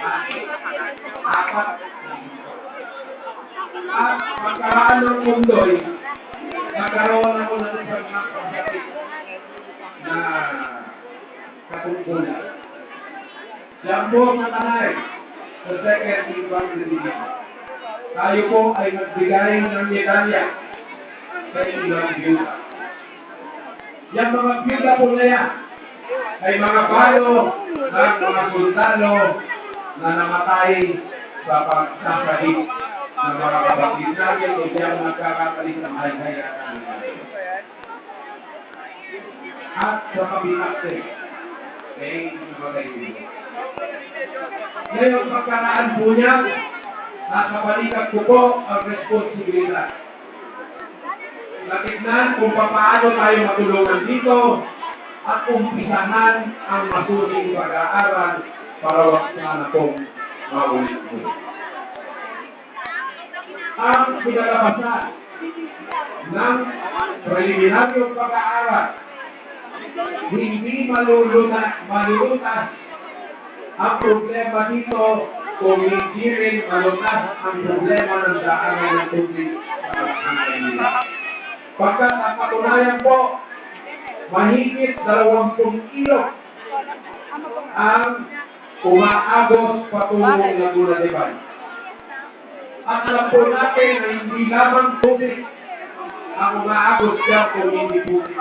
Apat. At pagkaraan ng mundo'y nagkaroon ako ng isang napakasakit na katungkulan. Yan po matanay sa second ibang religion. Tayo po ay nagbigay ng medalya sa ilang byuda. Yan mga byuda po na yan ay mga balo ng mga sundalo na namatay sa pagsasahit ng mga kapatid natin o siyang nagkakatalit ng hayhayatan. At sa kabinakte, ay magayun. Ngayon, pagkaraan po niya, nasa balikat ko po ang responsibilidad. Natignan kung paano tayo matulungan dito at umpisahan ang masuling pag-aaral para wag sana pong maulit-ulit. Ang pinalabasan ng preliminaryong pag-aaral, hindi malulutas ang problema dito kung hindi rin malutas ang problema ng daanan ng tubig sa Pilipinas. Pagkat ang patunayan po, mahigit 20 kilo ang umaagos patungong Laguna de Bay. At alam po natin na hindi lamang tubig ang umaagos siya kung hindi tubig.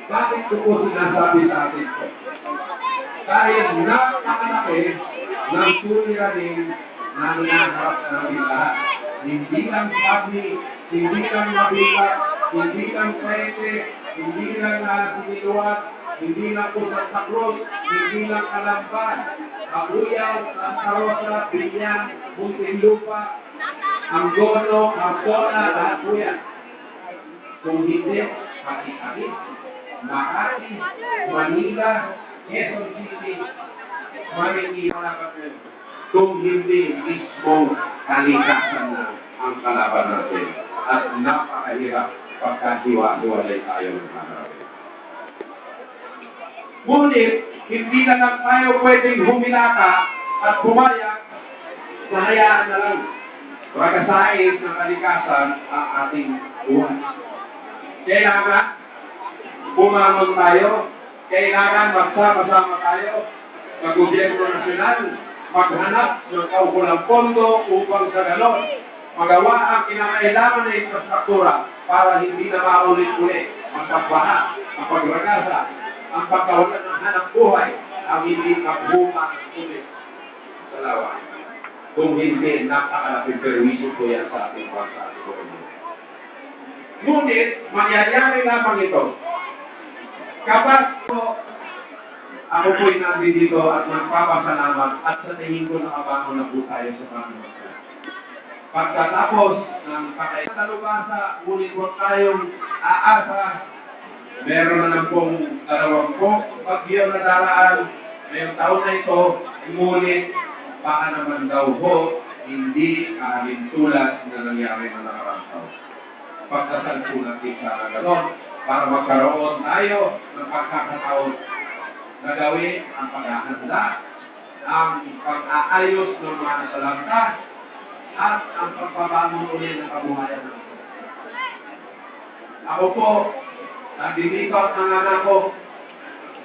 Bakit ko po sinasabi sa atin po? Dahil napakalaki ng suliranin na hinaharap namin lahat. Hindi lang sabi, hindi lang mabigat, hindi lang pwede, hindi lang siniluwat, hindi lang po Santa Cruz, hindi lang Kalamban, Abuyaw, Santa Rosa, Binyang, Muntinlupa, Angono, Arcona, lahat po yan. Kung hindi, pati-pati, Makati, Manila, Quezon City, Marikina, kung hindi mismo kalikasan na ang kalaban natin at napakahirap pagkahiwa-hiwalay tayo ng harapin. Ngunit, hindi na lang tayo pwedeng humilata at pumayag na hayaan na lang pagkasain ng kalikasan ang ating buhay. Kailangan bumangon tayo, kailangan magsama-sama tayo sa gobyerno nasyonal, maghanap ng kaukulang pondo upang sa ganon magawa ang kinakailangan na infrastruktura para hindi na maulit-ulit ang pagbaha, ang pagragasa, ang pagkawalan ng hanap buhay, ang hindi maghuma ng tubig sa lawa. Kung hindi, napakalapit perwisyo po yan sa ating bansa. Ngunit, mangyayari lamang ito kapag po ako po'y nandito at nagpapasalamat at sa tingin ko nakabangon na po tayo sa Panginoon. Pagkatapos ng pakaisalubasa, ngunit huwag tayong aasa. Meron na lang pong 20 bagyo na daraan ngayong taon na ito, ngunit baka naman daw po hindi kaalintulas na nangyari na nakarang taon. Pagkasal po natin sa gano'n para magkaroon tayo ng pagkakataon na gawin ang paghahanda, ang pag-aayos ng mga nasalanta, at ang pagbabago ulit ng kabuhayan natin. Ako po, nabibigay ng anak ko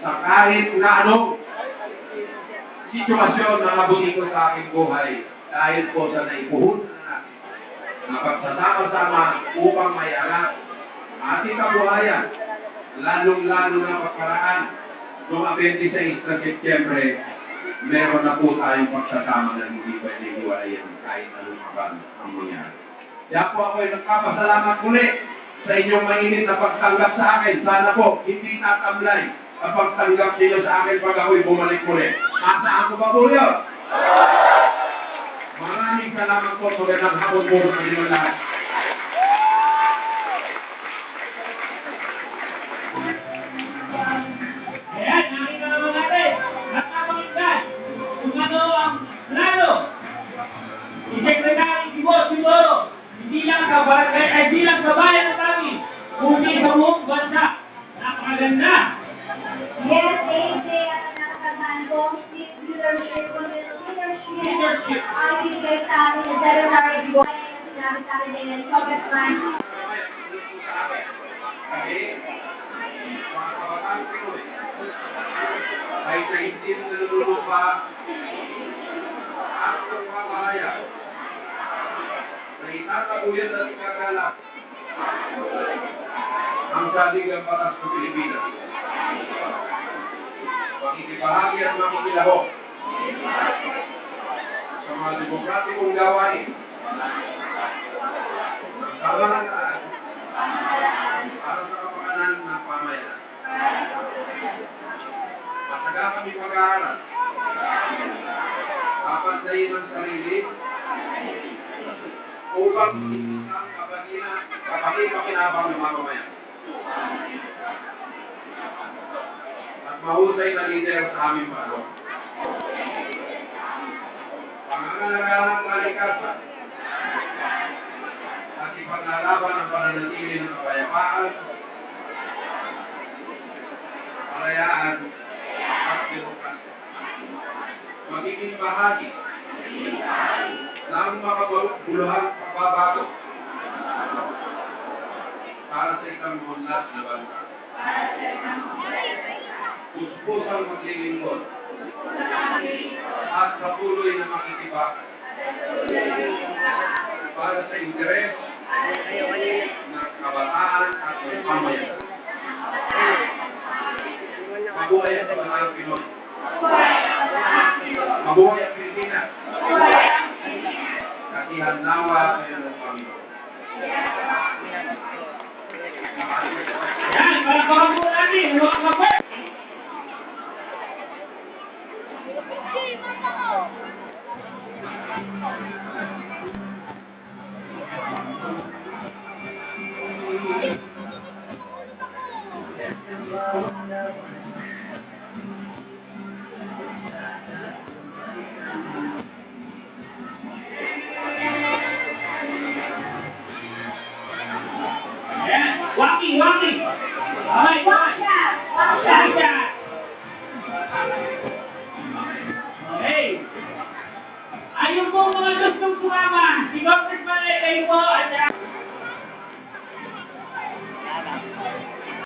sa kahit na anong sitwasyon na nabuti ko sa aking buhay dahil po sa naipuhon na natin na pagsasama-sama upang mayanak ating kabuhayan, lalong-lalo na pagkaraan noong 26 na Setyembre, meron na po tayong pagsasama na hindi pwede hiwalayan kahit anong maban ang mangyari. Kaya po ako'y nagpapasalamat ulit sa inyong mainit na pagtanggap sa akin. Sana po, hindi tatamlay ang pagtanggap ninyo sa akin pag ako'y bumalik ulit. Asaan ko ba po yun? Maraming salamat po. Magandang hapon po sa inyo lahat. Ayan, nakita naman natin. Nakapagigdan. Kung ano ang plano. Si Secretary Siguro, hindi lang sa bayan ng amin, kundi sa buong bansa. Napakaganda. Yes, thank you. Nakakaganda ko. Leadership. Ang bigay sa amin na January, di ba? Sinabi sa akin din ng Congressman. Kami, mga kabataan Pinoy, ay sa hindi nalulupa at ng pamahaya na itatabuyan at ikagalak ang saligang batas ng Pilipinas. Makikibahagi at makikilaho sa mga demokratikong gawain ng pamahalaan para sa kapakanan ng pamayanan. Mataga kami mag-aaral, papantayin ang sarili, upang ang kapakinabangan ng mamamayan. At mahusay na leader sa aming panahon. Pangangalagaan ng kalikasan at ipaglalaban ang pananatili ng kapayapaan, kalayaan at demokrasya. Magiging bahagi ng makabuluhang pagbabago para sa isang munlat na bansa. Puspusang maglilingkod at patuloy na makikibaka para sa interes ng kabataan at ng pamayanan. Mabuhay ang kabataan Pinoy. Mabuhay ang Pilipinas. Kasihan nawa kayo ng Panginoon. Yan, para pakabuo natin. Mga kapatid. Yan, walking. Alright, Walk siya! Walk siya! Walk siya.